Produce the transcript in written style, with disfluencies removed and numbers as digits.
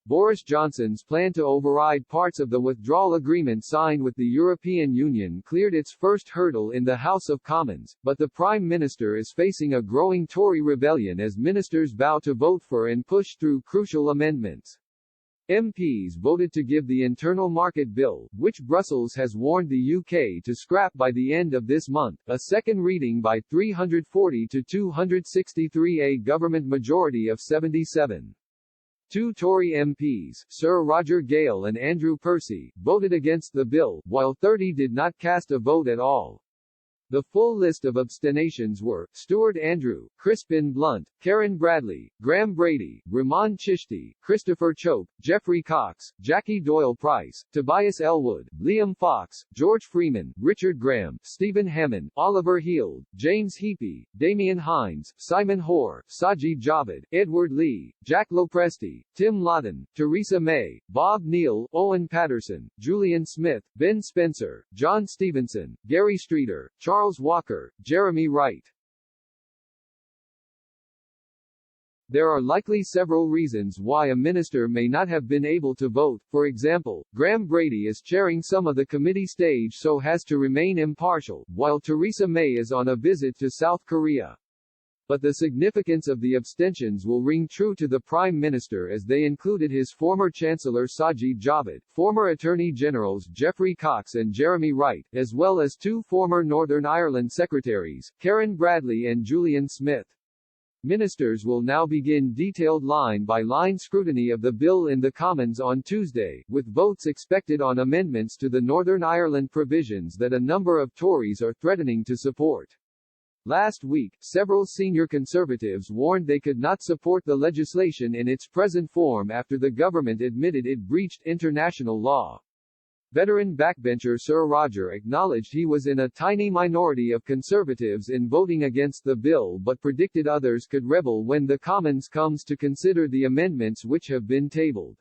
Boris Johnson's plan to override parts of the withdrawal agreement signed with the European Union cleared its first hurdle in the House of Commons, but the Prime Minister is facing a growing Tory rebellion as ministers vow to vote for and push through crucial amendments. MPs voted to give the Internal Market Bill, which Brussels has warned the UK to scrap by the end of this month, a second reading by 340 to 263, a government majority of 77. Two Tory MPs, Sir Roger Gale and Andrew Percy, voted against the bill, while 30 did not cast a vote at all. The full list of abstentions were, Stuart Andrew, Crispin Blunt, Karen Bradley, Graham Brady, Rahman Chishti, Christopher Chope, Geoffrey Cox, Jackie Doyle-Price, Tobias Elwood, Liam Fox, George Freeman, Richard Graham, Stephen Hammond, Oliver Heald, James Heapy, Damian Hines, Simon Hoare, Sajid Javid, Edward Lee, Jack Lopresti, Tim Lawton, Theresa May, Bob Neill, Owen Patterson, Julian Smith, Ben Spencer, John Stevenson, Gary Streeter, Charles Walker, Jeremy Wright. There are likely several reasons why a minister may not have been able to vote. For example, Graham Brady is chairing some of the committee stage so has to remain impartial, while Theresa May is on a visit to South Korea. But the significance of the abstentions will ring true to the Prime Minister as they included his former Chancellor Sajid Javid, former Attorney Generals Geoffrey Cox and Jeremy Wright, as well as two former Northern Ireland Secretaries, Karen Bradley and Julian Smith. Ministers will now begin detailed line-by-line scrutiny of the bill in the Commons on Tuesday, with votes expected on amendments to the Northern Ireland provisions that a number of Tories are threatening to support. Last week, several senior Conservatives warned they could not support the legislation in its present form after the government admitted it breached international law. Veteran backbencher Sir Roger acknowledged he was in a tiny minority of Conservatives in voting against the bill but predicted others could rebel when the Commons comes to consider the amendments which have been tabled.